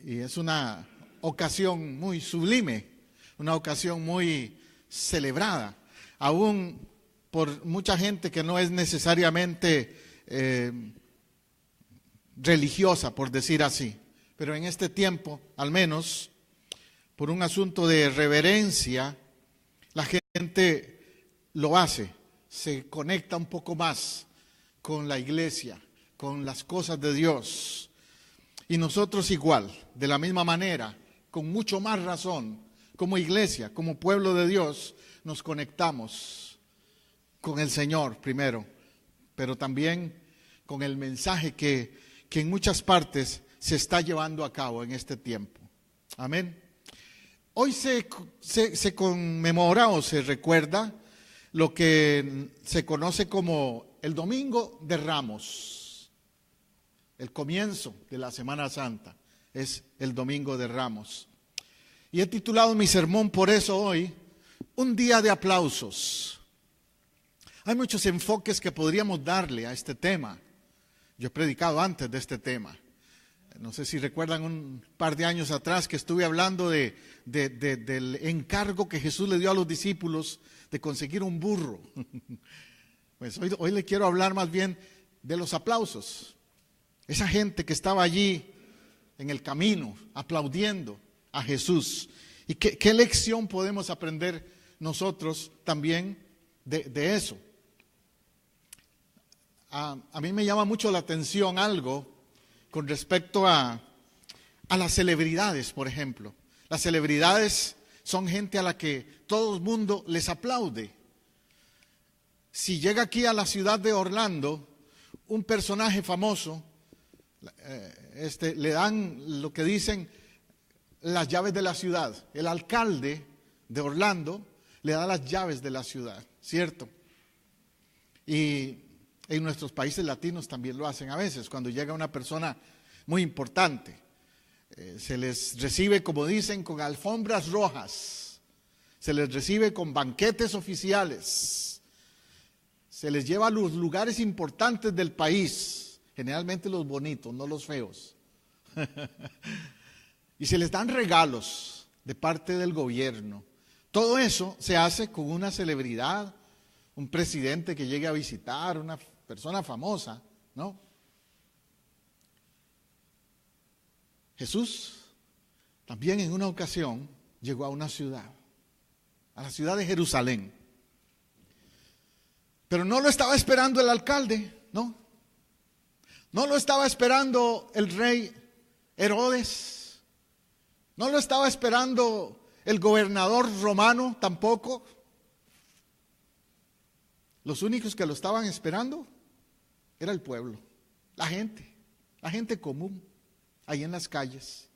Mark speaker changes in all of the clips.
Speaker 1: y es una ocasión muy sublime, una ocasión muy celebrada, aún por mucha gente que no es necesariamente religiosa, por decir así. Pero en este tiempo, al menos, por un asunto de reverencia, la gente lo hace, se conecta un poco más con la iglesia, con las cosas de Dios. Y nosotros igual, de la misma manera, con mucho más razón, como iglesia, como pueblo de Dios, nos conectamos con el Señor primero, pero también con el mensaje que en muchas partes se está llevando a cabo en este tiempo. Amén. Hoy se conmemora o se recuerda lo que se conoce como el Domingo de Ramos. El comienzo de la Semana Santa es el Domingo de Ramos. Y he titulado mi sermón por eso hoy, Un día de aplausos. Hay muchos enfoques que podríamos darle a este tema. Yo he predicado antes de este tema. No sé si recuerdan un par de años atrás que estuve hablando del encargo que Jesús le dio a los discípulos de conseguir un burro. Pues hoy le quiero hablar más bien de los aplausos. Esa gente que estaba allí en el camino aplaudiendo a Jesús. ¿Y qué lección podemos aprender nosotros también de eso? A mí me llama mucho la atención algo con respecto a las celebridades, por ejemplo. Las celebridades son gente a la que todo el mundo les aplaude. Si llega aquí a la ciudad de Orlando un personaje famoso, le dan lo que dicen las llaves de la ciudad. El alcalde de Orlando le da las llaves de la ciudad, ¿cierto? Y en nuestros países latinos también lo hacen a veces, cuando llega una persona muy importante. Se les recibe, como dicen, con alfombras rojas, se les recibe con banquetes oficiales, se les lleva a los lugares importantes del país, generalmente los bonitos, no los feos, y se les dan regalos de parte del gobierno. Todo eso se hace con una celebridad, un presidente que llegue a visitar, una persona famosa, ¿no? Jesús también en una ocasión llegó a una ciudad, a la ciudad de Jerusalén. Pero no lo estaba esperando el alcalde, ¿no? No lo estaba esperando el rey Herodes. No lo estaba esperando el gobernador romano tampoco. Los únicos que lo estaban esperando era el pueblo, la gente común, ahí en las calles.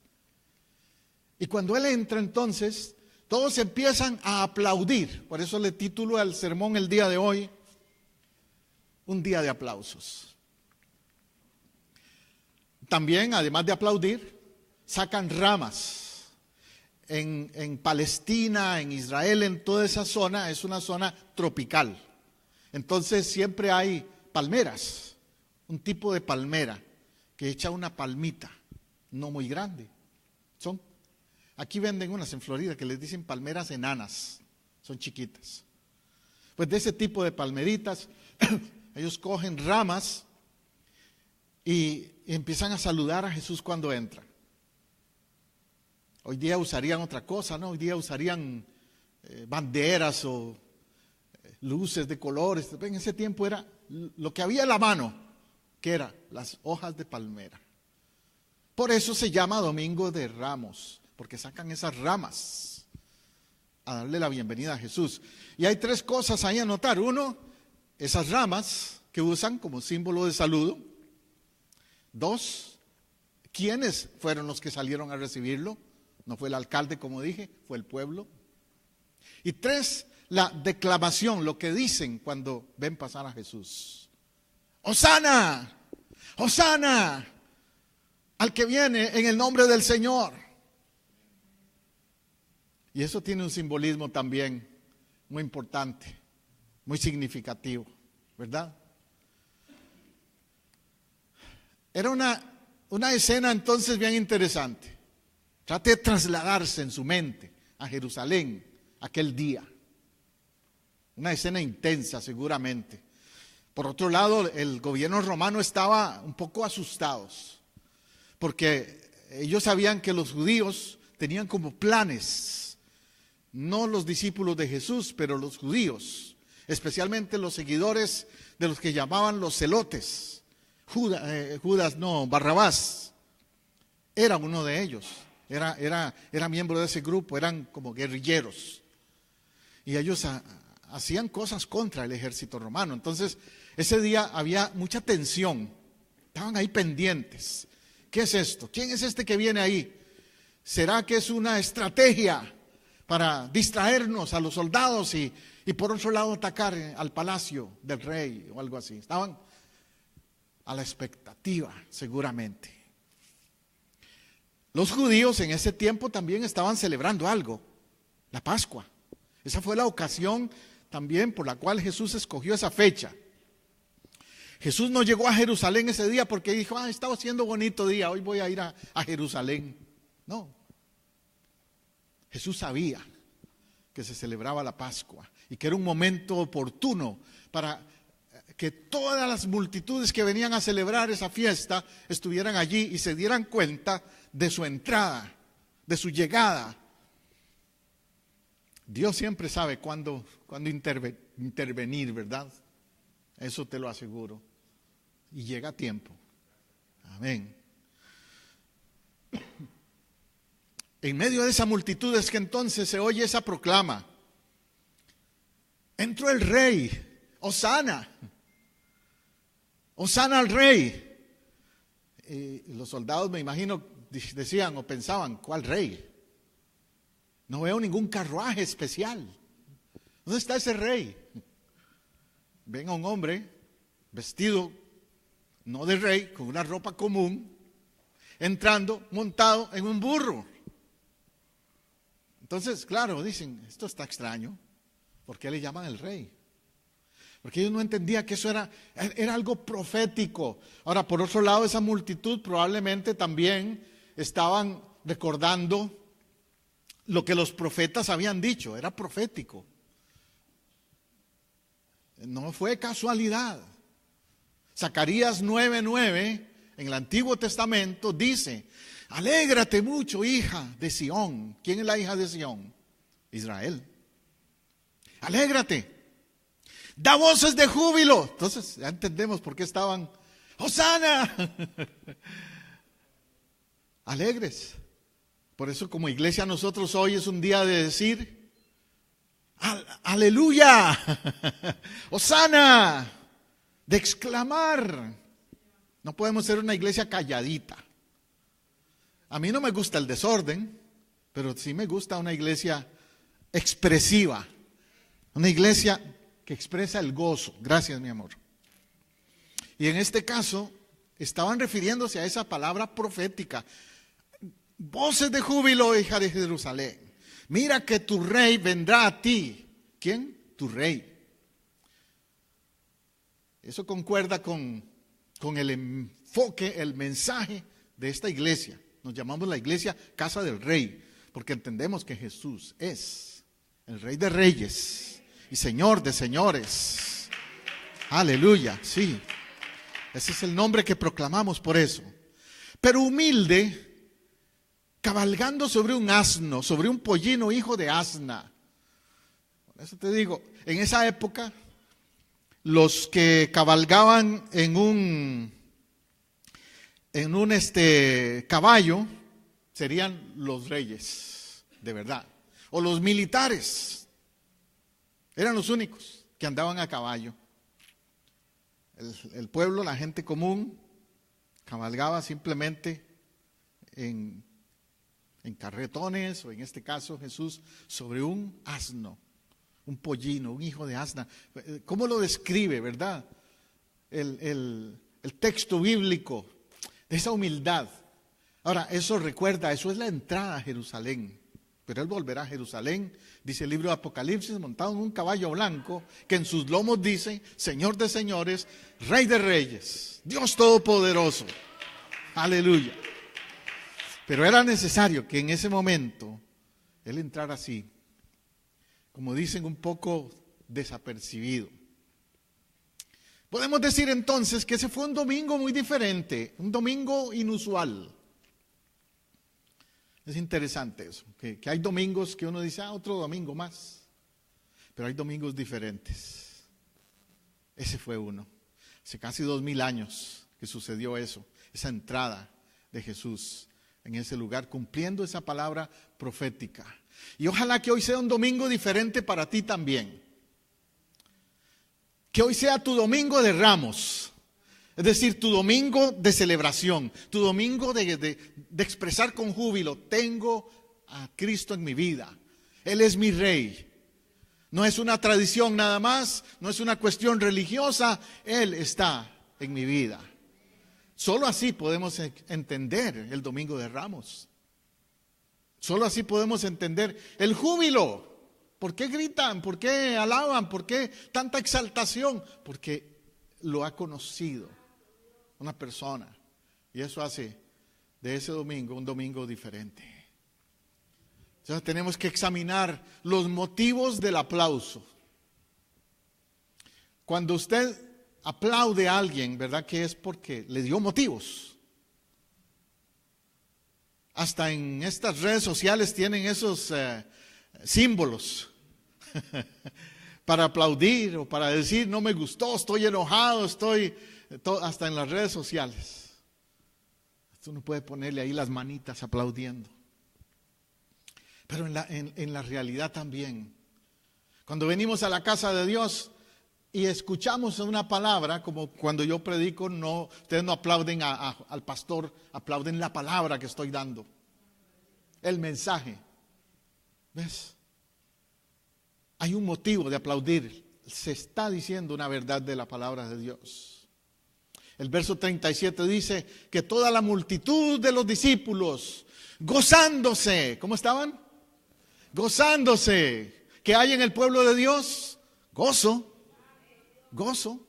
Speaker 1: Y cuando él entra entonces, todos empiezan a aplaudir. Por eso le titulo al sermón el día de hoy, Un día de aplausos. También, además de aplaudir, sacan ramas. En Palestina, en Israel, en toda esa zona, es una zona tropical. Entonces siempre hay palmeras, un tipo de palmera que echa una palmita, no muy grande. Aquí venden unas en Florida que les dicen palmeras enanas, son chiquitas. Pues de ese tipo de palmeritas, ellos cogen ramas y empiezan a saludar a Jesús cuando entra. Hoy día usarían otra cosa, ¿no? Hoy día usarían banderas o luces de colores. En ese tiempo era lo que había a la mano, que eran las hojas de palmera. Por eso se llama Domingo de Ramos, porque sacan esas ramas a darle la bienvenida a Jesús. Y hay tres cosas ahí a notar. Uno, esas ramas que usan como símbolo de saludo. Dos, ¿quiénes fueron los que salieron a recibirlo? No fue el alcalde, como dije, fue el pueblo. Y tres, la declamación, lo que dicen cuando ven pasar a Jesús. ¡Hosana! ¡Hosana! Al que viene en el nombre del Señor. Y eso tiene un simbolismo también muy importante, muy significativo, ¿verdad? Era una escena entonces bien interesante. Trate de trasladarse en su mente a Jerusalén aquel día. Una escena intensa seguramente. Por otro lado, el gobierno romano estaba un poco asustados, porque ellos sabían que los judíos tenían como planes, no los discípulos de Jesús, pero los judíos, especialmente los seguidores de los que llamaban los celotes. Barrabás era uno de ellos, era miembro de ese grupo, eran como guerrilleros. Y ellos hacían cosas contra el ejército romano. Entonces, ese día había mucha tensión, estaban ahí pendientes. ¿Qué es esto? ¿Quién es este que viene ahí? ¿Será que es una estrategia para distraernos a los soldados y por otro lado atacar al palacio del rey o algo así? Estaban a la expectativa, seguramente. Los judíos en ese tiempo también estaban celebrando algo, la Pascua. Esa fue la ocasión también por la cual Jesús escogió esa fecha. Jesús no llegó a Jerusalén ese día porque dijo, estaba haciendo bonito día, hoy voy a ir a Jerusalén. No. Jesús sabía que se celebraba la Pascua y que era un momento oportuno para que todas las multitudes que venían a celebrar esa fiesta estuvieran allí y se dieran cuenta de su entrada, de su llegada. Dios siempre sabe cuándo intervenir, ¿verdad? Eso te lo aseguro. Y llega a tiempo. Amén. En medio de esa multitud es que entonces se oye esa proclama. Entró el rey, Hosana. Hosana al rey. Y los soldados, me imagino, decían o pensaban, ¿cuál rey? No veo ningún carruaje especial. ¿Dónde está ese rey? Ven a un hombre vestido, no de rey, con una ropa común, entrando montado en un burro. Entonces, claro, dicen, esto está extraño. ¿Por qué le llaman el rey? Porque ellos no entendían que eso era algo profético. Ahora, por otro lado, esa multitud probablemente también estaban recordando lo que los profetas habían dicho, era profético. No fue casualidad. Zacarías 9:9 en el Antiguo Testamento dice, alégrate mucho, hija de Sión. ¿Quién es la hija de Sión? Israel. Alégrate. Da voces de júbilo. Entonces ya entendemos por qué estaban, ¡Hosana! Alegres. Por eso como iglesia nosotros hoy es un día de decir, ¡aleluya! ¡Hosana! De exclamar. No podemos ser una iglesia calladita. A mí no me gusta el desorden, pero sí me gusta una iglesia expresiva. Una iglesia que expresa el gozo. Gracias, mi amor. Y en este caso, estaban refiriéndose a esa palabra profética. Voces de júbilo, hija de Jerusalén. Mira que tu rey vendrá a ti. ¿Quién? Tu rey. Eso concuerda con el enfoque, el mensaje de esta iglesia. Nos llamamos la iglesia Casa del Rey, porque entendemos que Jesús es el Rey de Reyes y Señor de Señores. Aleluya, sí. Ese es el nombre que proclamamos por eso. Pero humilde, cabalgando sobre un asno, sobre un pollino hijo de asna. Por eso te digo, en esa época, los que cabalgaban en un caballo serían los reyes, de verdad. O los militares, eran los únicos que andaban a caballo. El pueblo, la gente común, cabalgaba simplemente en carretones, o en este caso Jesús, sobre un asno, un pollino, un hijo de asna. ¿Cómo lo describe, verdad? El texto bíblico de esa humildad. Ahora, eso recuerda, eso es la entrada a Jerusalén. Pero él volverá a Jerusalén, dice el libro de Apocalipsis, montado en un caballo blanco, que en sus lomos dice, Señor de señores, Rey de reyes, Dios todopoderoso. Aleluya. Pero era necesario que en ese momento él entrara así, como dicen, un poco desapercibido. Podemos decir entonces que ese fue un domingo muy diferente, un domingo inusual. Es interesante eso, que hay domingos que uno dice, otro domingo más, pero hay domingos diferentes. Ese fue uno. Hace casi 2000 años que sucedió eso, esa entrada de Jesús en ese lugar, cumpliendo esa palabra profética. Y ojalá que hoy sea un domingo diferente para ti también. Que hoy sea tu domingo de Ramos. Es decir, tu domingo de celebración, tu domingo de expresar con júbilo, tengo a Cristo en mi vida. Él es mi Rey. No es una tradición nada más, no es una cuestión religiosa, Él está en mi vida. Solo así podemos entender el domingo de Ramos. Solo así podemos entender el júbilo. ¿Por qué gritan? ¿Por qué alaban? ¿Por qué tanta exaltación? Porque lo ha conocido una persona. Y eso hace de ese domingo un domingo diferente. Entonces tenemos que examinar los motivos del aplauso. Cuando usted aplaude a alguien, ¿verdad? Que es porque le dio motivos. Hasta en estas redes sociales tienen esos símbolos para aplaudir o para decir no me gustó, estoy enojado, hasta en las redes sociales. Uno puede ponerle ahí las manitas aplaudiendo. Pero en la realidad también, cuando venimos a la casa de Dios y escuchamos una palabra, como cuando yo predico, ustedes no aplauden al pastor, aplauden la palabra que estoy dando, el mensaje. ¿Ves? Hay un motivo de aplaudir. Se está diciendo una verdad de la palabra de Dios. El verso 37 dice que toda la multitud de los discípulos, gozándose, ¿cómo estaban? Gozándose. ¿Qué hay en el pueblo de Dios? Gozo. Gozo.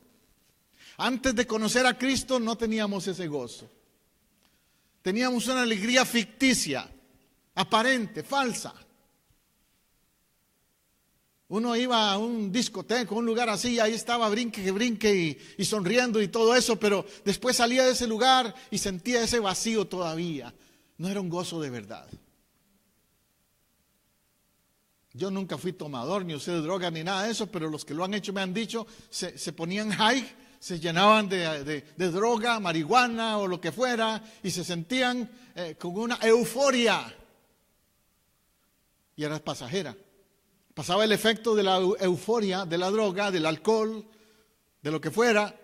Speaker 1: Antes de conocer a Cristo no teníamos ese gozo. Teníamos una alegría ficticia, aparente, falsa. Uno iba a un discoteca, un lugar así, y ahí estaba brinque que brinque y sonriendo y todo eso, pero después salía de ese lugar y sentía ese vacío todavía. No era un gozo de verdad. Yo nunca fui tomador, ni usé droga, ni nada de eso, pero los que lo han hecho me han dicho, se ponían high, se llenaban de droga, marihuana o lo que fuera, y se sentían con una euforia. Y era pasajera. Pasaba el efecto de la euforia, de la droga, del alcohol, de lo que fuera,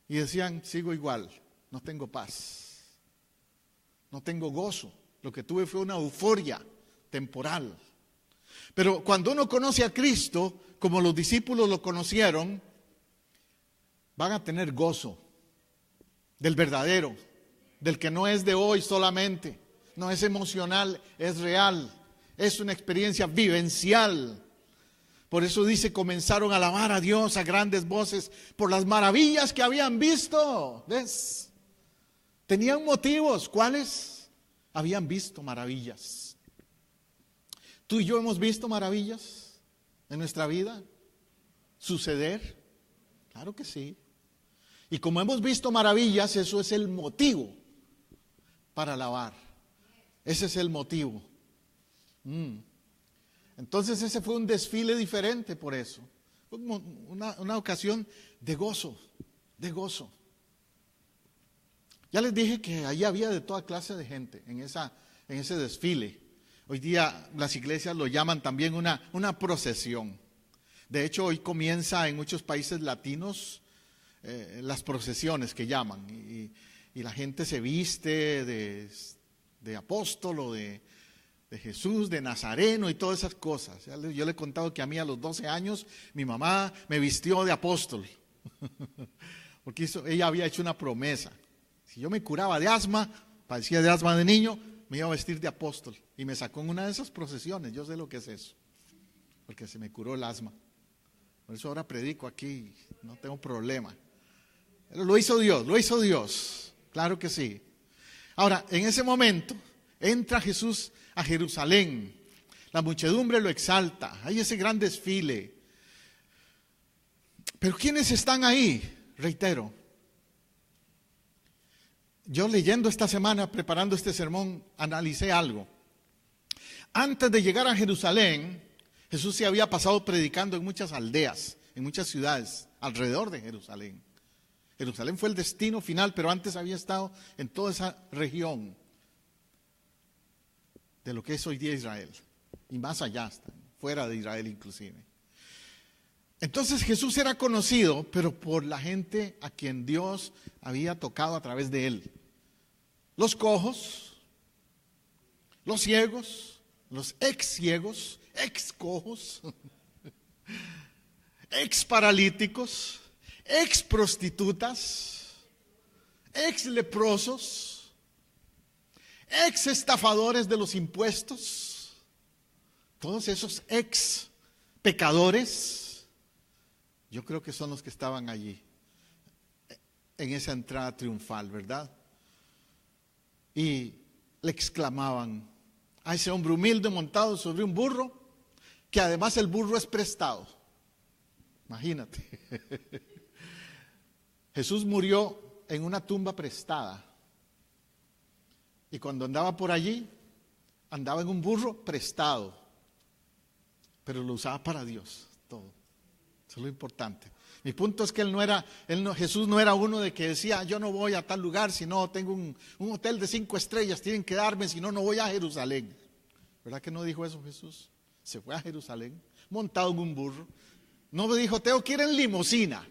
Speaker 1: y decían, sigo igual, no tengo paz, no tengo gozo. Lo que tuve fue una euforia temporal. Pero cuando uno conoce a Cristo, como los discípulos lo conocieron, van a tener gozo del verdadero, del que no es de hoy solamente, no es emocional, es real. Es una experiencia vivencial. Por eso dice, comenzaron a alabar a Dios a grandes voces por las maravillas que habían visto. ¿Ves? Tenían motivos. ¿Cuáles? Habían visto maravillas. ¿Tú y yo hemos visto maravillas en nuestra vida suceder? Claro que sí. Y como hemos visto maravillas, eso es el motivo para alabar. Ese es el motivo. Entonces ese fue un desfile diferente por eso. Fue una ocasión de gozo, de gozo. Ya les dije que allí había de toda clase de gente en ese desfile. Hoy día las iglesias lo llaman también una procesión. De hecho, hoy comienza en muchos países latinos las procesiones que llaman. Y la gente se viste de apóstol o de Jesús, de Nazareno y todas esas cosas. Yo le he contado que a mí a los 12 años mi mamá me vistió de apóstol. Porque ella había hecho una promesa. Si yo me curaba de asma, padecía de asma de niño, me iba a vestir de apóstol. Y me sacó en una de esas procesiones. Yo sé lo que es eso. Porque se me curó el asma. Por eso ahora predico aquí, no tengo problema. Pero lo hizo Dios, lo hizo Dios. Claro que sí. Ahora, en ese momento, Entra Jesús a Jerusalén. La muchedumbre lo exalta. Hay ese gran desfile. Pero ¿quiénes están ahí? Reitero. Yo leyendo esta semana, preparando este sermón, analicé algo. Antes de llegar a Jerusalén, Jesús se había pasado predicando en muchas aldeas, en muchas ciudades alrededor de Jerusalén. Jerusalén fue el destino final, pero antes había estado en toda esa región de lo que es hoy día Israel. Y más allá, fuera de Israel inclusive. Entonces Jesús era conocido, pero por la gente a quien Dios había tocado a través de él. Los cojos, los ciegos, los ex ciegos, ex cojos, ex paralíticos, ex prostitutas, ex leprosos, ex estafadores de los impuestos, todos esos ex pecadores, yo creo que son los que estaban allí, en esa entrada triunfal, ¿verdad? Y le exclamaban a ese hombre humilde montado sobre un burro, que además el burro es prestado. Imagínate. Jesús murió en una tumba prestada. Y cuando andaba por allí, andaba en un burro prestado. Pero lo usaba para Dios, todo. Eso es lo importante. Mi punto es que Jesús no era uno de que decía, yo no voy a tal lugar, si no tengo un hotel de 5 estrellas, tienen que darme, si no, no voy a Jerusalén. ¿Verdad que no dijo eso Jesús? Se fue a Jerusalén, montado en un burro. No me dijo, tengo que ir en limusina.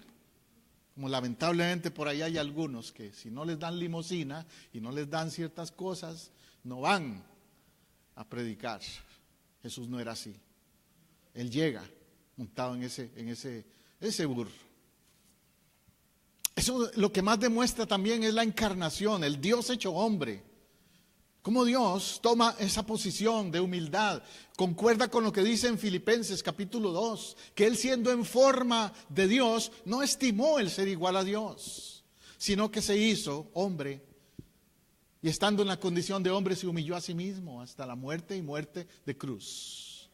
Speaker 1: Como lamentablemente por ahí hay algunos que si no les dan limusina y no les dan ciertas cosas, no van a predicar. Jesús no era así. Él llega montado en ese burro. Eso lo que más demuestra también es la encarnación, el Dios hecho hombre. Cómo Dios toma esa posición de humildad. Concuerda con lo que dice en Filipenses capítulo 2, que Él siendo en forma de Dios, no estimó el ser igual a Dios, sino que se hizo hombre. Y estando en la condición de hombre se humilló a sí mismo hasta la muerte y muerte de cruz.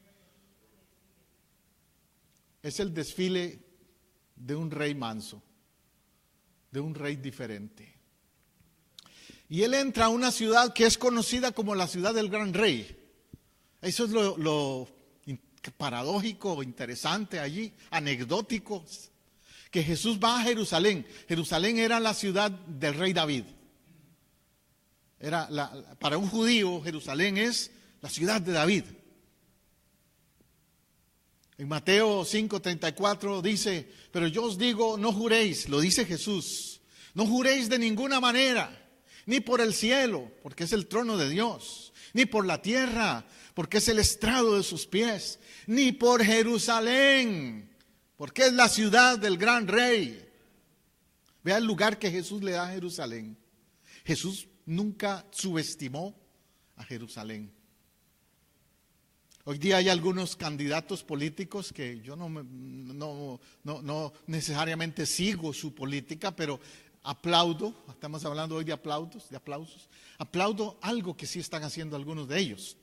Speaker 1: Es el desfile de un rey manso, de un rey diferente. Y él entra a una ciudad que es conocida como la ciudad del gran rey. Eso es lo paradójico, interesante allí, anecdótico, que Jesús va a Jerusalén. Jerusalén era la ciudad del rey David. Para un judío, Jerusalén es la ciudad de David. En Mateo 5:34 dice, pero yo os digo, no juréis, lo dice Jesús, no juréis de ninguna manera, ni por el cielo, porque es el trono de Dios, ni por la tierra, porque es el estrado de sus pies, ni por Jerusalén, porque es la ciudad del gran rey. Vea el lugar que Jesús le da a Jerusalén. Jesús nunca subestimó a Jerusalén. Hoy día hay algunos candidatos políticos que yo no necesariamente sigo su política, pero aplaudo, estamos hablando hoy de aplausos, aplaudo algo que sí están haciendo algunos de ellos,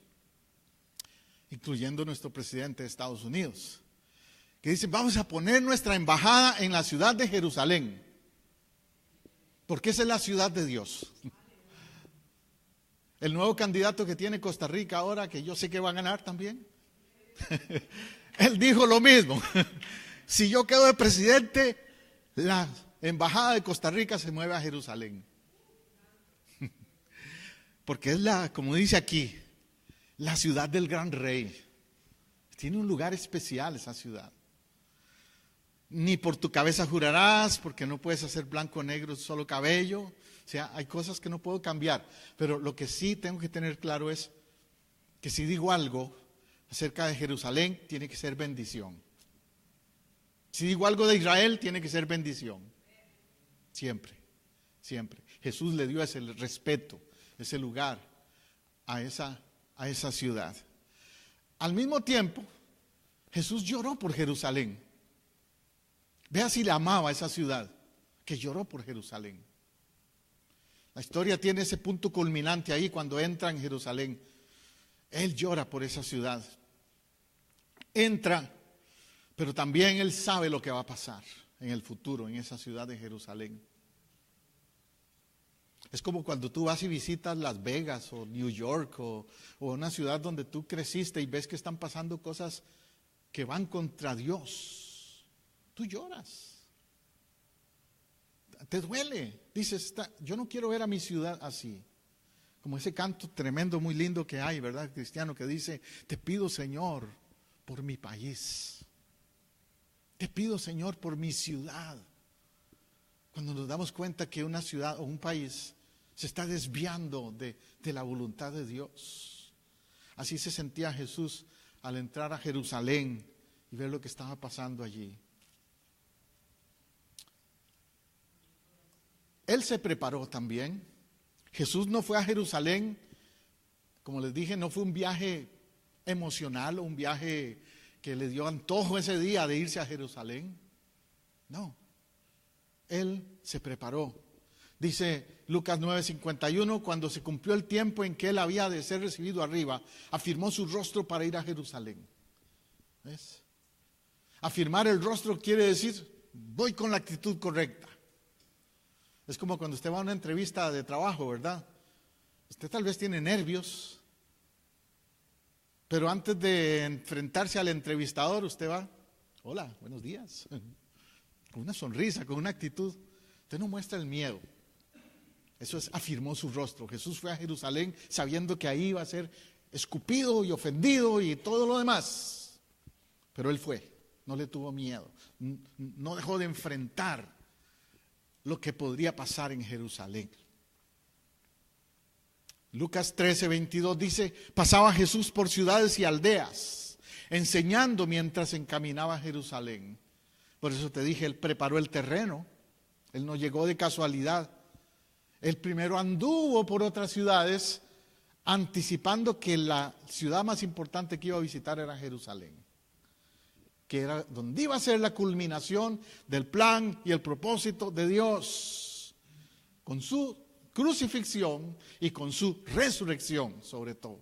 Speaker 1: incluyendo nuestro presidente de Estados Unidos, que dice, vamos a poner nuestra embajada en la ciudad de Jerusalén, porque esa es la ciudad de Dios. El nuevo candidato que tiene Costa Rica ahora, que yo sé que va a ganar también, él dijo lo mismo, si yo quedo de presidente, la embajada de Costa Rica se mueve a Jerusalén. Porque es como dice aquí, la ciudad del gran rey. Tiene un lugar especial esa ciudad. Ni por tu cabeza jurarás, porque no puedes hacer blanco o negro, solo cabello. O sea, hay cosas que no puedo cambiar. Pero lo que sí tengo que tener claro es que si digo algo acerca de Jerusalén, tiene que ser bendición. Si digo algo de Israel, tiene que ser bendición. Siempre, siempre. Jesús le dio ese respeto, ese lugar a esa ciudad. Al mismo tiempo, Jesús lloró por Jerusalén. Vea si le amaba a esa ciudad, que lloró por Jerusalén. La historia tiene ese punto culminante ahí cuando entra en Jerusalén. Él llora por esa ciudad. Entra, pero también él sabe lo que va a pasar en el futuro en esa ciudad de Jerusalén. Es como cuando tú vas y visitas Las Vegas o New York o una ciudad donde tú creciste y ves que están pasando cosas que van contra Dios. Tú lloras. Te duele. Dices, yo no quiero ver a mi ciudad así. Como ese canto tremendo, muy lindo que hay, ¿verdad? Cristiano, que dice, te pido, Señor, por mi país. Te pido, Señor, por mi ciudad. Cuando nos damos cuenta que una ciudad o un país se está desviando de la voluntad de Dios. Así se sentía Jesús al entrar a Jerusalén y ver lo que estaba pasando allí. Él se preparó también. Jesús no fue a Jerusalén, como les dije, no fue un viaje emocional o un viaje que le dio antojo ese día de irse a Jerusalén. No, Él se preparó. Dice Lucas 9:51, cuando se cumplió el tiempo en que Él había de ser recibido arriba, afirmó su rostro para ir a Jerusalén. ¿Ves? Afirmar el rostro quiere decir, voy con la actitud correcta. Es como cuando usted va a una entrevista de trabajo, ¿verdad? Usted tal vez tiene nervios, pero antes de enfrentarse al entrevistador, usted va, hola, buenos días, con una sonrisa, con una actitud. Usted no muestra el miedo. Eso es, afirmó su rostro. Jesús fue a Jerusalén sabiendo que ahí iba a ser escupido y ofendido y todo lo demás. Pero Él fue, no le tuvo miedo, no dejó de enfrentar lo que podría pasar en Jerusalén. Lucas 13:22 dice, pasaba Jesús por ciudades y aldeas, enseñando mientras encaminaba a Jerusalén. Por eso te dije, Él preparó el terreno, Él no llegó de casualidad. Él primero anduvo por otras ciudades, anticipando que la ciudad más importante que iba a visitar era Jerusalén, que era donde iba a ser la culminación del plan y el propósito de Dios, con su crucifixión y con su resurrección sobre todo.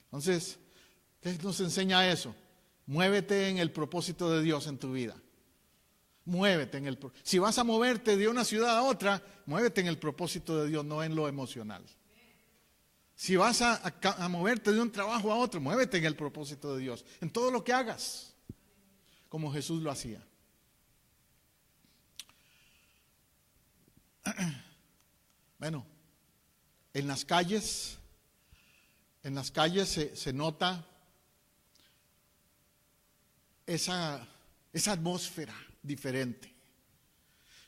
Speaker 1: Entonces, ¿qué nos enseña eso? Muévete en el propósito de Dios en tu vida. Muévete si vas a moverte de una ciudad a otra, muévete en el propósito de Dios, no en lo emocional. Si vas a moverte de un trabajo a otro, muévete en el propósito de Dios, en todo lo que hagas, como Jesús lo hacía. Bueno, en las calles se nota esa atmósfera diferente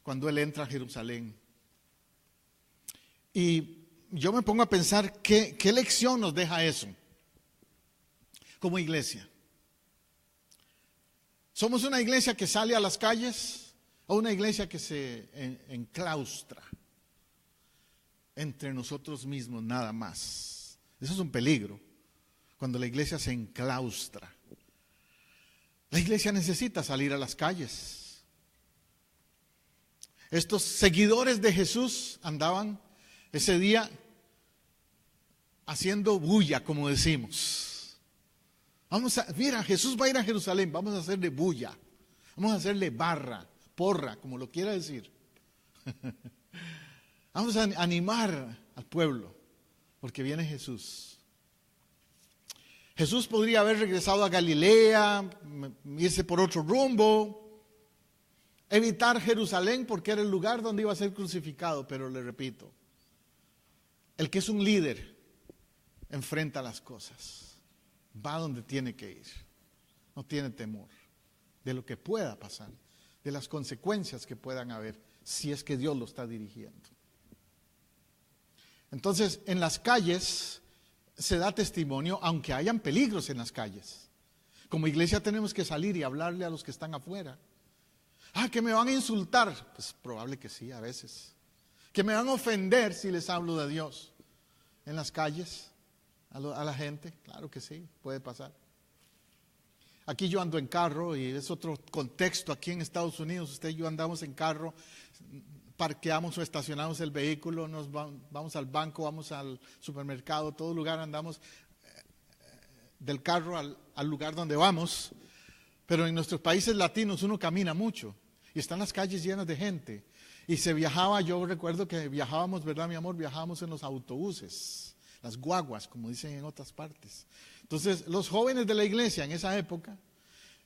Speaker 1: cuando Él entra a Jerusalén. Y yo me pongo a pensar qué lección nos deja eso como iglesia. ¿Somos una iglesia que sale a las calles o una iglesia que se enclaustra entre nosotros mismos nada más? Eso es un peligro, cuando la iglesia se enclaustra. La iglesia necesita salir a las calles. Estos seguidores de Jesús andaban ese día haciendo bulla, como decimos. Mira, Jesús va a ir a Jerusalén, vamos a hacerle bulla, vamos a hacerle barra, porra, como lo quiera decir. Vamos a animar al pueblo, porque viene Jesús. Jesús podría haber regresado a Galilea, irse por otro rumbo, evitar Jerusalén porque era el lugar donde iba a ser crucificado, pero le repito, el que es un líder enfrenta las cosas, va donde tiene que ir, no tiene temor de lo que pueda pasar, de las consecuencias que puedan haber si es que Dios lo está dirigiendo. Entonces, en las calles se da testimonio, aunque hayan peligros en las calles. Como iglesia tenemos que salir y hablarle a los que están afuera. Que me van a insultar. Pues probable que sí, a veces. Que me van a ofender si les hablo de Dios. En las calles, a la gente, claro que sí, puede pasar. Aquí yo ando en carro y es otro contexto. Aquí en Estados Unidos, usted y yo andamos en carro. parqueamos o estacionamos el vehículo, vamos al banco, vamos al supermercado, todo lugar andamos del carro al lugar donde vamos. Pero en nuestros países latinos uno camina mucho y están las calles llenas de gente. Y se viajaba, yo recuerdo que viajábamos, ¿verdad, mi amor? Viajábamos en los autobuses, las guaguas, como dicen en otras partes. Entonces, los jóvenes de la iglesia en esa época,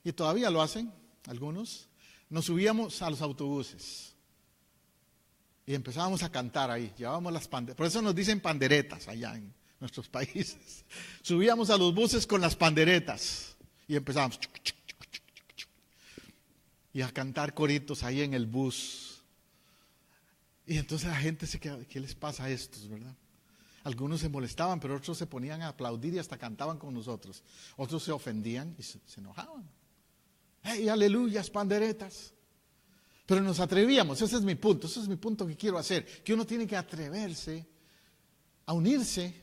Speaker 1: y todavía lo hacen algunos, nos subíamos a los autobuses y empezábamos a cantar ahí. Llevábamos las panderetas, por eso nos dicen panderetas allá en nuestros países. Subíamos a los buses con las panderetas y empezábamos y a cantar coritos ahí en el bus. Y entonces la gente se queda, ¿qué les pasa a estos, verdad? Algunos se molestaban, pero otros se ponían a aplaudir y hasta cantaban con nosotros. Otros se ofendían y se enojaban. ¡Hey, aleluyas, panderetas! Pero nos atrevíamos, ese es mi punto que quiero hacer, que uno tiene que atreverse a unirse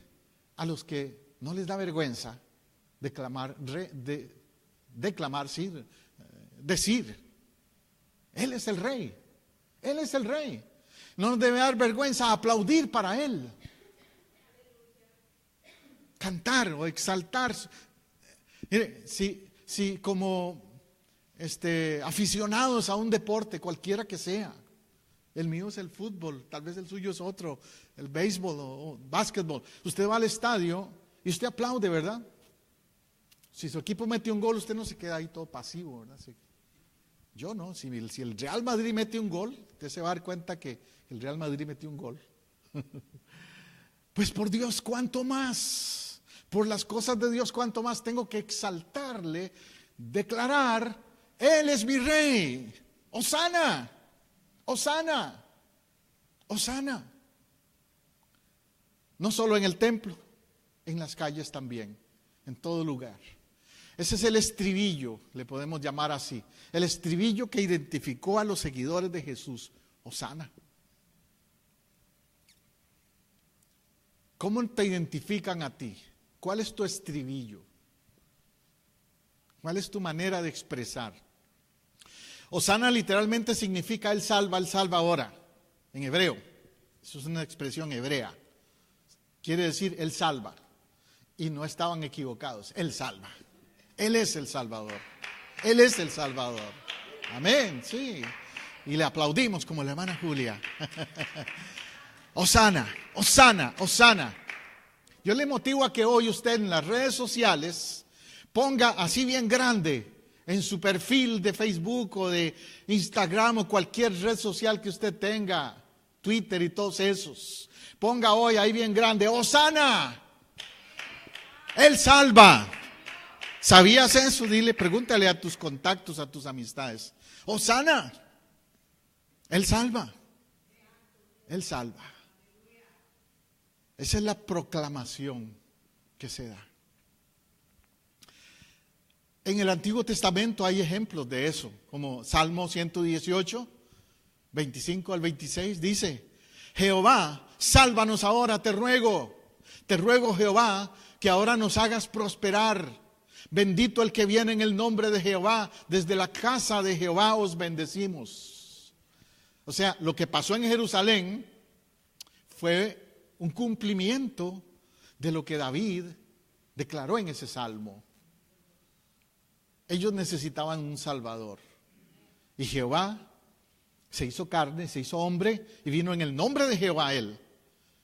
Speaker 1: a los que no les da vergüenza decir, Él es el Rey, Él es el Rey. No nos debe dar vergüenza aplaudir para Él, cantar o exaltar. Mire, si como aficionados a un deporte, cualquiera que sea, el mío es el fútbol, tal vez el suyo es otro, el béisbol o básquetbol. Usted va al estadio y usted aplaude, ¿verdad? Si su equipo mete un gol, usted no se queda ahí todo pasivo, ¿verdad? Yo no, si el Real Madrid mete un gol, usted se va a dar cuenta que el Real Madrid metió un gol. Pues por Dios, ¿cuánto más? Por las cosas de Dios, ¿cuánto más tengo que exaltarle, declarar, Él es mi Rey? ¡Hosana! ¡Hosana! ¡Hosana! No solo en el templo, en las calles también, en todo lugar. Ese es el estribillo, le podemos llamar así, el estribillo que identificó a los seguidores de Jesús. Hosana. ¿Cómo te identifican a ti? ¿Cuál es tu estribillo? ¿Cuál es tu manera de expresar? Hosana literalmente significa Él salva ahora, en hebreo. Eso es una expresión hebrea. Quiere decir Él salva. Y no estaban equivocados, Él salva. Él es el Salvador. Él es el Salvador. Amén, sí. Y le aplaudimos como la hermana Julia. Hosana, Hosana, Hosana. Yo le motivo a que hoy usted en las redes sociales ponga así bien grande en su perfil de Facebook o de Instagram o cualquier red social que usted tenga, Twitter y todos esos. Ponga hoy ahí bien grande, Hosana. Él salva. ¿Sabías eso? Dile, pregúntale a tus contactos, a tus amistades. Hosana. Él salva. Él salva. Esa es la proclamación que se da. En el Antiguo Testamento hay ejemplos de eso, como Salmo 118, 25 al 26, dice: Jehová, sálvanos ahora, te ruego Jehová, que ahora nos hagas prosperar. Bendito el que viene en el nombre de Jehová, desde la casa de Jehová os bendecimos. O sea, lo que pasó en Jerusalén fue un cumplimiento de lo que David declaró en ese salmo. Ellos necesitaban un Salvador. Y Jehová se hizo carne, se hizo hombre y vino en el nombre de Jehová Él.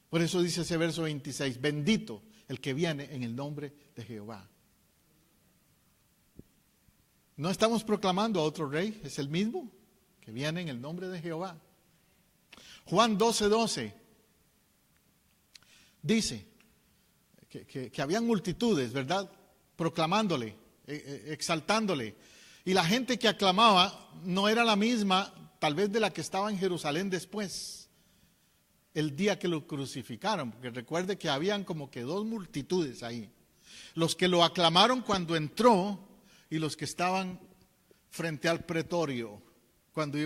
Speaker 1: Por eso dice ese verso 26, bendito el que viene en el nombre de Jehová. No estamos proclamando a otro rey, es el mismo que viene en el nombre de Jehová. Juan 12:12 dice que habían multitudes, ¿verdad? Proclamándole, exaltándole. Y la gente que aclamaba no era la misma, tal vez de la que estaba en Jerusalén después, el día que lo crucificaron. Porque recuerde que habían como que dos multitudes ahí. Los que lo aclamaron cuando entró y los que estaban frente al pretorio cuando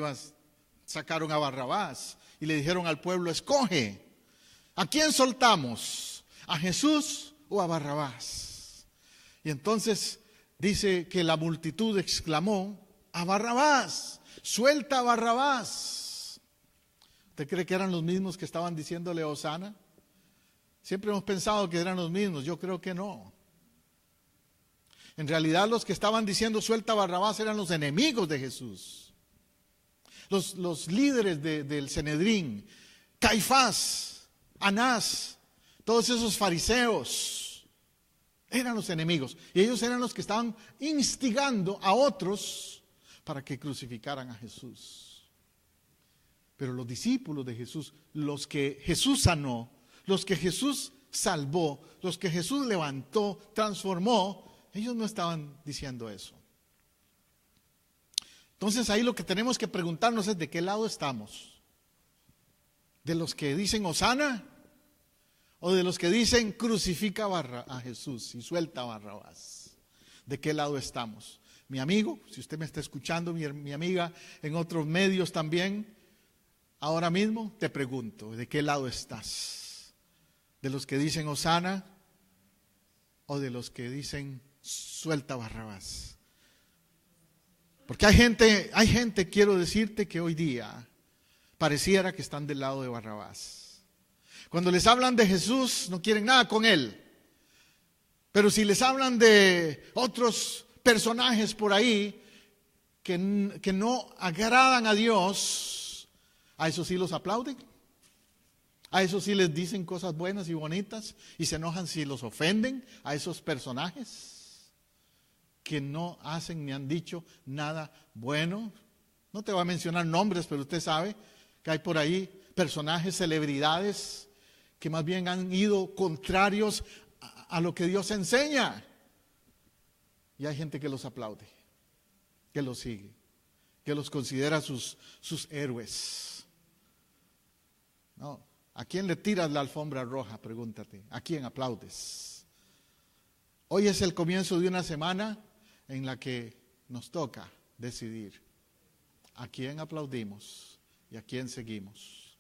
Speaker 1: sacaron a Barrabás y le dijeron al pueblo: escoge, ¿a quién soltamos? ¿A Jesús o a Barrabás? Y entonces dice que la multitud exclamó: a Barrabás, suelta a Barrabás. ¿Usted cree que eran los mismos que estaban diciéndole Hosana? Siempre hemos pensado que eran los mismos, yo creo que no. En realidad los que estaban diciendo suelta a Barrabás eran los enemigos de Jesús. Los líderes del Sanedrín, Caifás, Anás, todos esos fariseos eran los enemigos. Y ellos eran los que estaban instigando a otros para que crucificaran a Jesús. Pero los discípulos de Jesús, los que Jesús sanó, los que Jesús salvó, los que Jesús levantó, transformó, ellos no estaban diciendo eso. Entonces ahí lo que tenemos que preguntarnos es de qué lado estamos. ¿De los que dicen Hosana o de los que dicen crucifica a Jesús y suelta a Barrabás? ¿De qué lado estamos? Mi amigo, si usted me está escuchando, mi amiga en otros medios también, ahora mismo te pregunto, ¿de qué lado estás? ¿De los que dicen Hosana o de los que dicen suelta a Barrabás? Porque hay gente, quiero decirte que hoy día pareciera que están del lado de Barrabás. Cuando les hablan de Jesús no quieren nada con él. Pero si les hablan de otros personajes por ahí que no agradan a Dios, a eso sí los aplauden. A eso sí les dicen cosas buenas y bonitas y se enojan si los ofenden a esos personajes que no hacen ni han dicho nada bueno. No te voy a mencionar nombres, pero usted sabe que hay por ahí personajes, celebridades, que más bien han ido contrarios a lo que Dios enseña. Y hay gente que los aplaude, que los sigue, que los considera sus héroes. No. ¿A quién le tiras la alfombra roja? Pregúntate. ¿A quién aplaudes? Hoy es el comienzo de una semana en la que nos toca decidir a quién aplaudimos y a quién seguimos.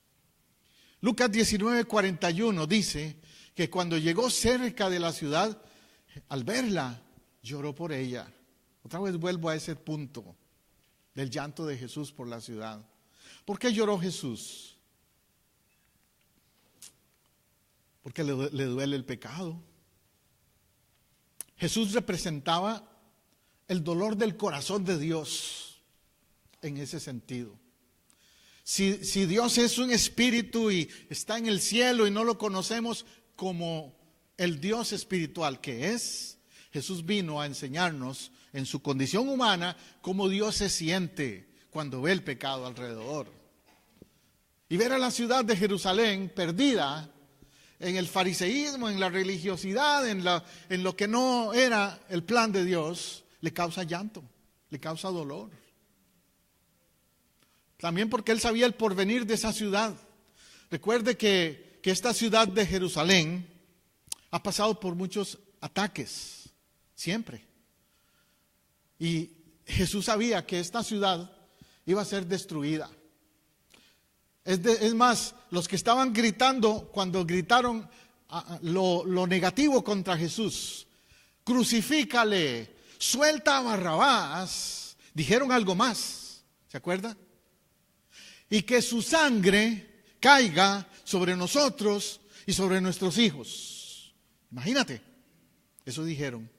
Speaker 1: Lucas 19:41 dice que cuando llegó cerca de la ciudad, al verla, lloró por ella. Otra vez vuelvo a ese punto del llanto de Jesús por la ciudad. ¿Por qué lloró Jesús? Porque le duele el pecado. Jesús representaba el dolor del corazón de Dios en ese sentido. Si Dios es un espíritu y está en el cielo y no lo conocemos como el Dios espiritual que es, Jesús vino a enseñarnos en su condición humana cómo Dios se siente cuando ve el pecado alrededor. Y ver a la ciudad de Jerusalén perdida en el fariseísmo, en la religiosidad, en lo que no era el plan de Dios, le causa llanto, le causa dolor. También porque él sabía el porvenir de esa ciudad. Recuerde que esta ciudad de Jerusalén ha pasado por muchos ataques, siempre. Y Jesús sabía que esta ciudad iba a ser destruida. Es más, los que estaban gritando, cuando gritaron lo negativo contra Jesús, crucifícale, suelta a Barrabás, dijeron algo más, ¿se acuerda? Y que su sangre caiga sobre nosotros y sobre nuestros hijos. Imagínate, eso dijeron.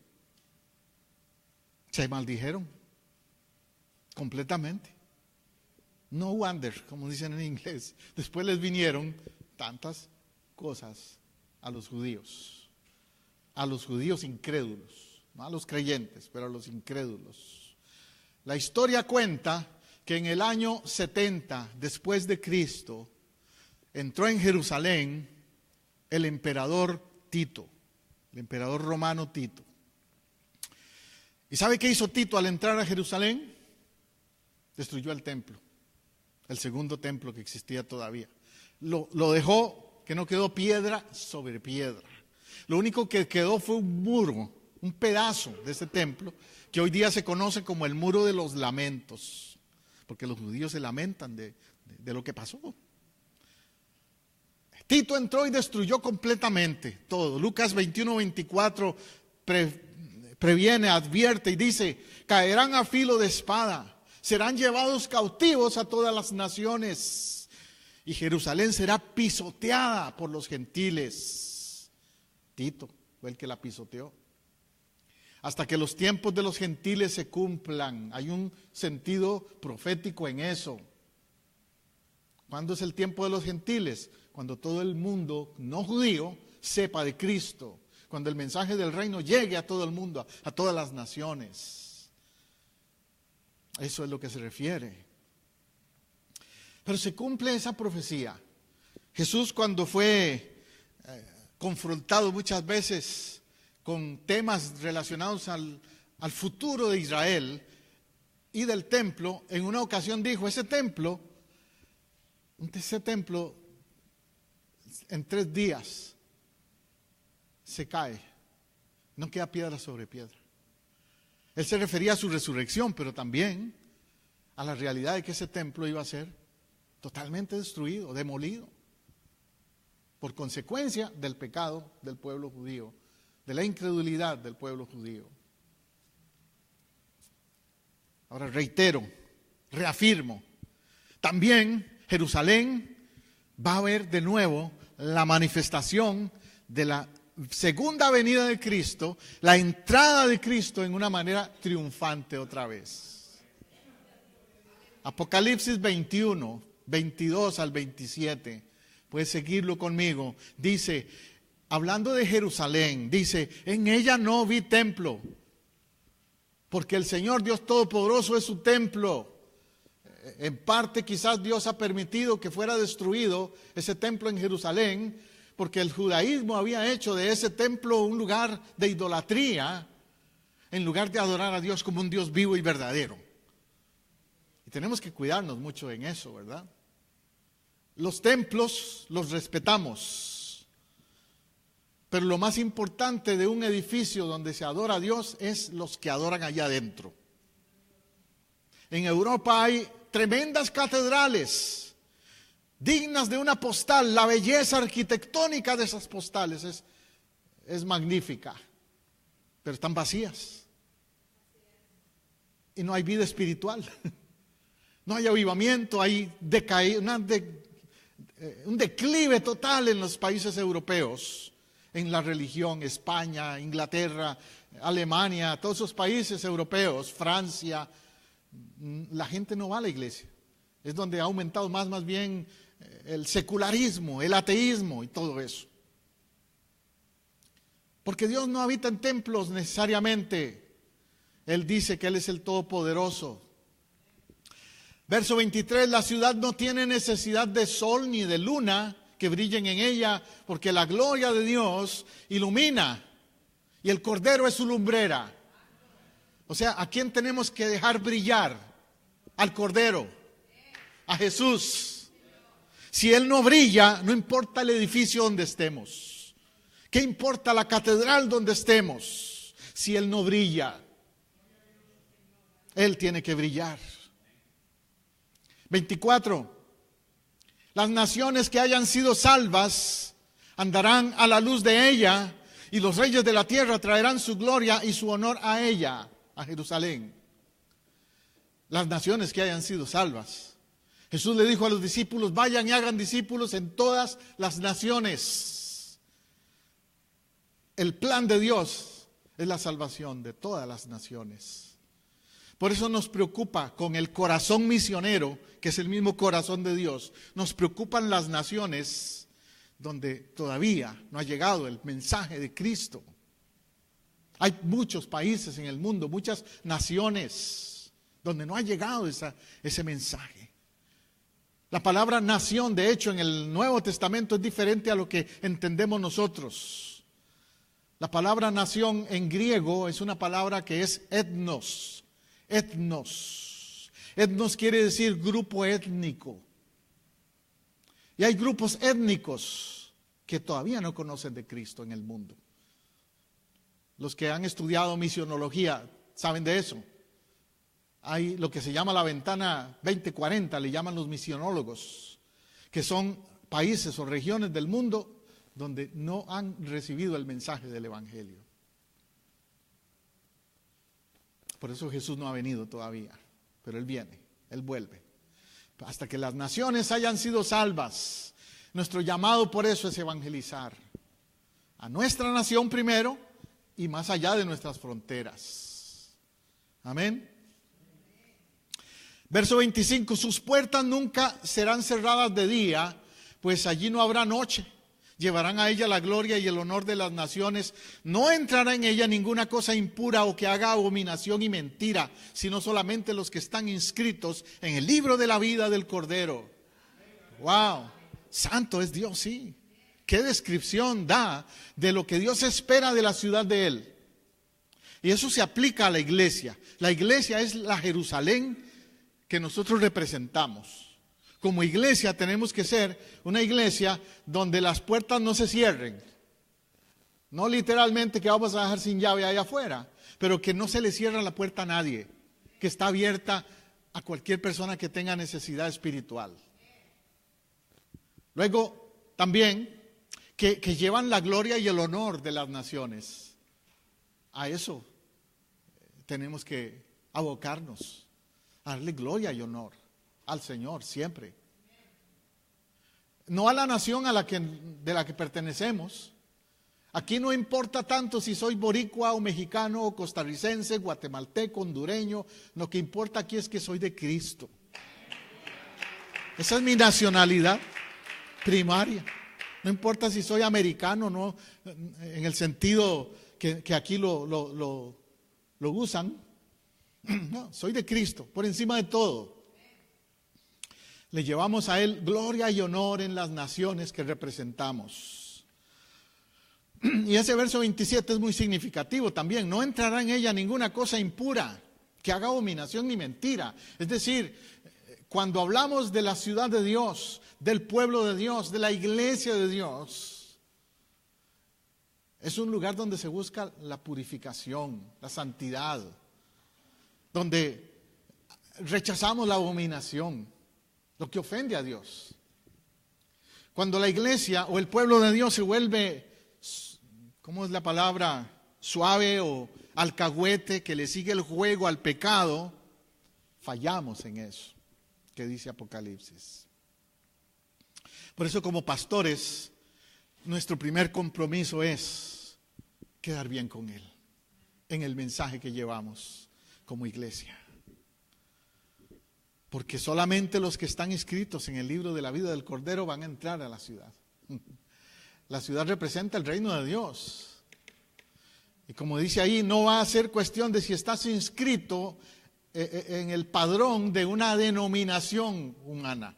Speaker 1: Se maldijeron completamente. No wonder, como dicen en inglés. Después les vinieron tantas cosas a los judíos incrédulos, no a los creyentes, pero a los incrédulos. La historia cuenta que en el año 70 después de Cristo entró en Jerusalén el emperador Tito, el emperador romano Tito. ¿Y sabe qué hizo Tito al entrar a Jerusalén? Destruyó el templo. El segundo templo que existía todavía. Lo dejó que no quedó piedra sobre piedra. Lo único que quedó fue un muro, un pedazo de ese templo, que hoy día se conoce como el muro de los lamentos, porque los judíos se lamentan de lo que pasó. Tito entró y destruyó completamente todo. Lucas 21:24 previene, advierte y dice: caerán a filo de espada, serán llevados cautivos a todas las naciones y Jerusalén será pisoteada por los gentiles. Tito fue el que la pisoteó. Hasta que los tiempos de los gentiles se cumplan. Hay un sentido profético en eso. ¿Cuándo es el tiempo de los gentiles? Cuando todo el mundo no judío sepa de Cristo. Cuando el mensaje del reino llegue a todo el mundo, a todas las naciones. Eso es lo que se refiere. Pero se cumple esa profecía. Jesús, cuando fue confrontado muchas veces con temas relacionados al futuro de Israel y del templo, en una ocasión dijo, ese templo en 3 días se cae, no queda piedra sobre piedra. Él se refería a su resurrección, pero también a la realidad de que ese templo iba a ser totalmente destruido, demolido, por consecuencia del pecado del pueblo judío, de la incredulidad del pueblo judío. Ahora reitero, reafirmo, también Jerusalén va a ver de nuevo la manifestación de la segunda venida de Cristo, la entrada de Cristo en una manera triunfante otra vez. Apocalipsis 21, 22 al 27, puedes seguirlo conmigo, dice, hablando de Jerusalén, dice, en ella no vi templo, porque el Señor Dios Todopoderoso es su templo. En parte quizás Dios ha permitido que fuera destruido ese templo en Jerusalén, porque el judaísmo había hecho de ese templo un lugar de idolatría, en lugar de adorar a Dios como un Dios vivo y verdadero. Y tenemos que cuidarnos mucho en eso, ¿verdad? Los templos los respetamos, pero lo más importante de un edificio donde se adora a Dios es los que adoran allá adentro. En Europa hay tremendas catedrales, dignas de una postal. La belleza arquitectónica de esas postales es magnífica, pero están vacías. Y no hay vida espiritual. No hay avivamiento, hay un declive total en los países europeos, en la religión. España, Inglaterra, Alemania, todos esos países europeos, Francia, la gente no va a la iglesia. Es donde ha aumentado más bien el secularismo, el ateísmo y todo eso. Porque Dios no habita en templos necesariamente. Él dice que Él es el Todopoderoso. Verso 23, la ciudad no tiene necesidad de sol ni de luna que brillen en ella, porque la gloria de Dios ilumina y el Cordero es su lumbrera. O sea, ¿a quién tenemos que dejar brillar? Al Cordero, a Jesús. Si Él no brilla, no importa el edificio donde estemos. ¿Qué importa la catedral donde estemos? Si Él no brilla, Él tiene que brillar. 24. Las naciones que hayan sido salvas andarán a la luz de ella, y los reyes de la tierra traerán su gloria y su honor a ella, a Jerusalén. Las naciones que hayan sido salvas. Jesús le dijo a los discípulos, vayan y hagan discípulos en todas las naciones. El plan de Dios es la salvación de todas las naciones. Por eso nos preocupa con el corazón misionero, que es el mismo corazón de Dios. Nos preocupan las naciones donde todavía no ha llegado el mensaje de Cristo. Hay muchos países en el mundo, muchas naciones donde no ha llegado ese mensaje. La palabra nación, de hecho, en el Nuevo Testamento es diferente a lo que entendemos nosotros. La palabra nación en griego es una palabra que es etnos. Etnos. Etnos quiere decir grupo étnico. Y hay grupos étnicos que todavía no conocen de Cristo en el mundo. Los que han estudiado misionología saben de eso. Hay lo que se llama la ventana 2040, le llaman los misionólogos, que son países o regiones del mundo donde no han recibido el mensaje del Evangelio. Por eso Jesús no ha venido todavía, pero Él viene, Él vuelve. hasta que las naciones hayan sido salvas. Nuestro llamado por eso es evangelizar a nuestra nación primero y más allá de nuestras fronteras. Amén. Verso 25, sus puertas nunca serán cerradas de día, pues allí no habrá noche. Llevarán a ella la gloria y el honor de las naciones. No entrará en ella ninguna cosa impura o que haga abominación y mentira, sino solamente los que están inscritos en el libro de la vida del Cordero. ¡Wow! Santo es Dios, sí. ¿Qué descripción da de lo que Dios espera de la ciudad de Él? Y eso se aplica a la iglesia. La iglesia es la Jerusalén que nosotros representamos. Como iglesia tenemos que ser una iglesia donde las puertas no se cierren. No literalmente que vamos a dejar sin llave allá afuera, pero que no se le cierra la puerta a nadie, que está abierta a cualquier persona que tenga necesidad espiritual. Luego, también, que llevan la gloria y el honor de las naciones. A eso tenemos que abocarnos, a darle gloria y honor al Señor siempre. No a la nación de la que pertenecemos. Aquí no importa tanto si soy boricua o mexicano o costarricense, guatemalteco, hondureño. Lo que importa aquí es que soy de Cristo. Esa es mi nacionalidad primaria. No importa si soy americano, no, en el sentido que aquí lo usan. No, soy de Cristo, por encima de todo. Le llevamos a Él gloria y honor en las naciones que representamos. Y ese verso 27 es muy significativo también. No entrará en ella ninguna cosa impura que haga abominación ni mentira. Es decir, cuando hablamos de la ciudad de Dios, del pueblo de Dios, de la iglesia de Dios, es un lugar donde se busca la purificación, la santidad, donde rechazamos la abominación, lo que ofende a Dios. Cuando la iglesia o el pueblo de Dios se vuelve, ¿cómo es la palabra? Suave o alcahuete, que le sigue el juego al pecado, fallamos en eso que dice Apocalipsis. Por eso, como pastores, nuestro primer compromiso es quedar bien con Él en el mensaje que llevamos como iglesia. Porque solamente los que están inscritos en el libro de la vida del Cordero van a entrar a la ciudad. La ciudad representa el reino de Dios. Y como dice ahí, no va a ser cuestión de si estás inscrito en el padrón de una denominación humana.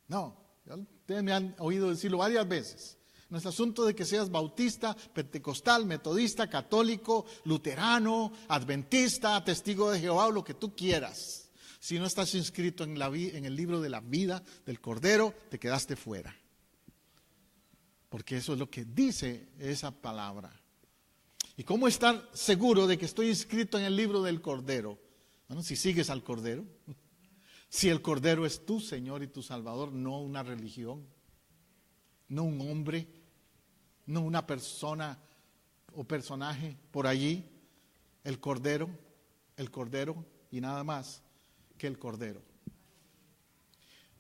Speaker 1: No, ustedes me han oído decirlo varias veces. No es asunto de que seas bautista, pentecostal, metodista, católico, luterano, adventista, testigo de Jehová o lo que tú quieras. Si no estás inscrito en el libro de la vida del Cordero, te quedaste fuera. Porque eso es lo que dice esa palabra. ¿Y cómo estar seguro de que estoy inscrito en el libro del Cordero? Bueno, si sigues al Cordero. Si el Cordero es tu Señor y tu Salvador, no una religión, no un hombre, no una persona o personaje por allí. El Cordero y nada más que el Cordero.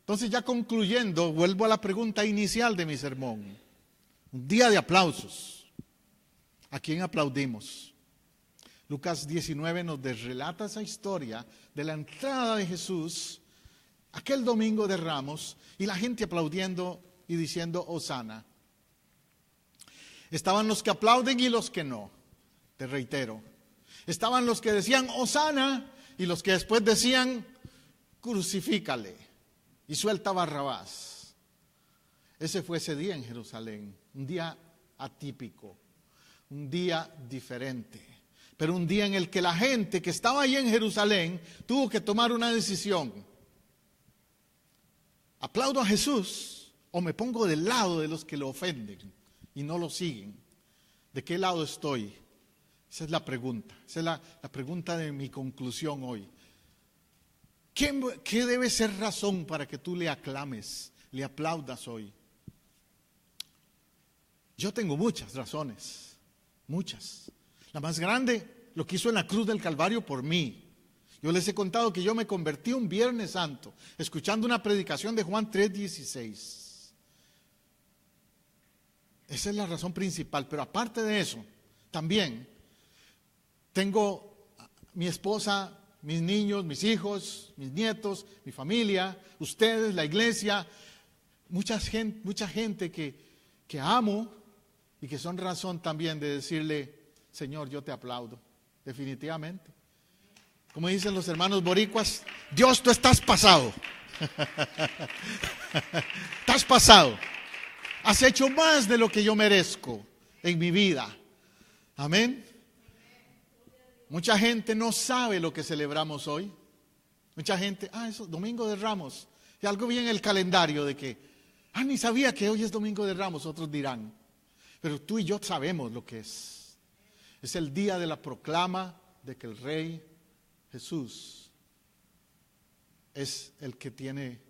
Speaker 1: Entonces, ya concluyendo, vuelvo a la pregunta inicial de mi sermón. Un día de aplausos. ¿A quién aplaudimos? Lucas 19 nos relata esa historia de la entrada de Jesús aquel domingo de Ramos y la gente aplaudiendo y diciendo Hosana. Estaban los que aplauden y los que no. Te reitero. Estaban los que decían Hosana y los que después decían crucifícale y suelta a Barrabás. Ese fue ese día en Jerusalén, un día atípico, un día diferente, pero un día en el que la gente que estaba ahí en Jerusalén tuvo que tomar una decisión. ¿Aplaudo a Jesús o me pongo del lado de los que lo ofenden y no lo siguen? ¿De qué lado estoy? Esa es la pregunta. Esa es la pregunta de mi conclusión hoy. ¿Qué debe ser razón para que tú le aclames, le aplaudas hoy? Yo tengo muchas razones, muchas. La más grande, lo que hizo en la cruz del Calvario por mí. Yo les he contado que yo me convertí un Viernes Santo escuchando una predicación de Juan 3:16. Esa es la razón principal, pero aparte de eso, también tengo mi esposa, mis niños, mis hijos, mis nietos, mi familia, ustedes, la iglesia, mucha gente que amo y que son razón también de decirle, Señor, yo te aplaudo, definitivamente. Como dicen los hermanos boricuas, Dios, tú estás pasado. Estás pasado. Has hecho más de lo que yo merezco en mi vida. Amén. Mucha gente no sabe lo que celebramos hoy. Mucha gente, eso, Domingo de Ramos. Y algo vi en el calendario de que, ni sabía que hoy es Domingo de Ramos, otros dirán. Pero tú y yo sabemos lo que es. Es el día de la proclama de que el Rey Jesús es el que tiene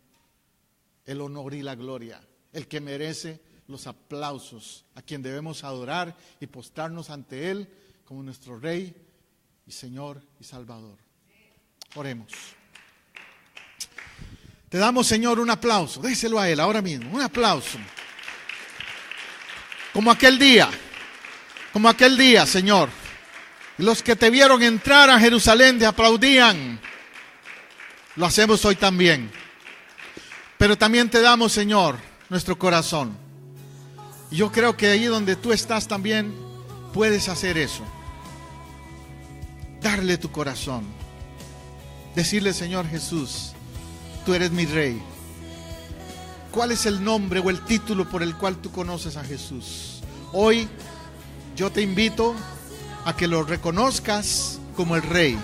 Speaker 1: el honor y la gloria, el que merece los aplausos, a quien debemos adorar y postrarnos ante Él como nuestro Rey y Señor y Salvador. Oremos. Te damos, Señor, un aplauso. Déselo a Él ahora mismo, un aplauso. Como aquel día, Señor. Los que te vieron entrar a Jerusalén te aplaudían. Lo hacemos hoy también. Pero también te damos, Señor, nuestro corazón. Y yo creo que ahí donde tú estás también puedes hacer eso. Darle tu corazón. Decirle, Señor Jesús, tú eres mi Rey. ¿Cuál es el nombre o el título por el cual tú conoces a Jesús? Hoy yo te invito a que lo reconozcas como el Rey,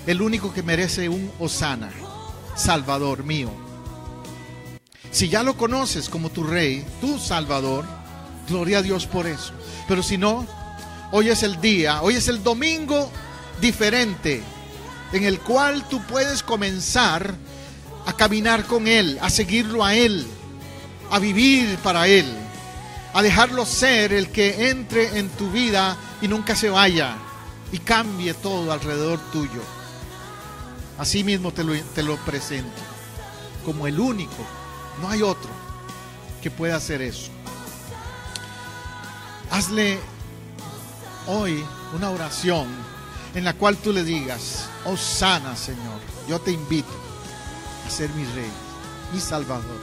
Speaker 1: el único que merece un hosana, Salvador mío. Si ya lo conoces como tu Rey, tu Salvador, gloria a Dios por eso. Pero si no, hoy es el día, hoy es el domingo diferente en el cual tú puedes comenzar a caminar con Él, a seguirlo a Él, a vivir para Él, a dejarlo ser el que entre en tu vida y nunca se vaya y cambie todo alrededor tuyo. Así mismo te lo presento como el único, no hay otro que pueda hacer eso. Hazle hoy una oración en la cual tú le digas, Hosana, Señor, yo te invito a ser mi Rey, mi Salvador.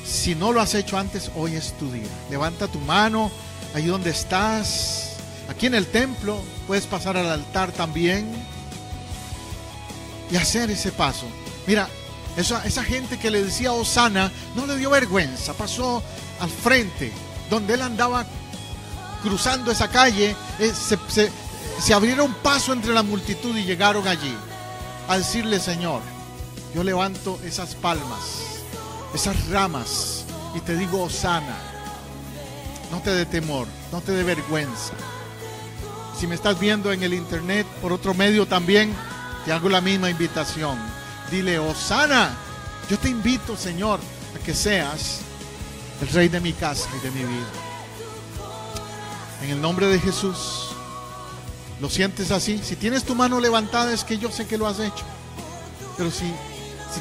Speaker 1: Si no lo has hecho antes, hoy es tu día. Levanta tu mano ahí donde estás. Aquí en el templo puedes pasar al altar también y hacer ese paso. Mira, esa gente que le decía Hosana no le dio vergüenza, pasó al frente. Donde él andaba cruzando esa calle, se abrieron paso entre la multitud y llegaron allí a decirle, Señor, yo levanto esas palmas, esas ramas y te digo Hosana. No te dé temor, no te dé vergüenza. Si me estás viendo en el internet por otro medio también, te hago la misma invitación. Dile, Hosana, yo te invito, Señor, a que seas el Rey de mi casa y de mi vida. En el nombre de Jesús. ¿Lo sientes así? Si tienes tu mano levantada es que yo sé que lo has hecho. Pero si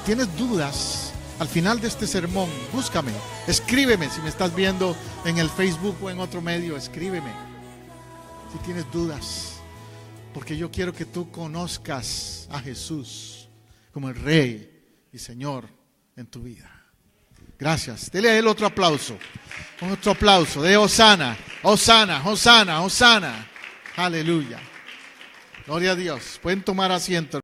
Speaker 1: tienes dudas, al final de este sermón, búscame, escríbeme. Si me estás viendo en el Facebook o en otro medio, escríbeme. Si tienes dudas, porque yo quiero que tú conozcas a Jesús como el Rey y Señor en tu vida. Gracias. Dele a Él otro aplauso. Otro aplauso de Hosana, Hosana, Hosana, Hosana. Aleluya. Gloria a Dios. Pueden tomar asiento.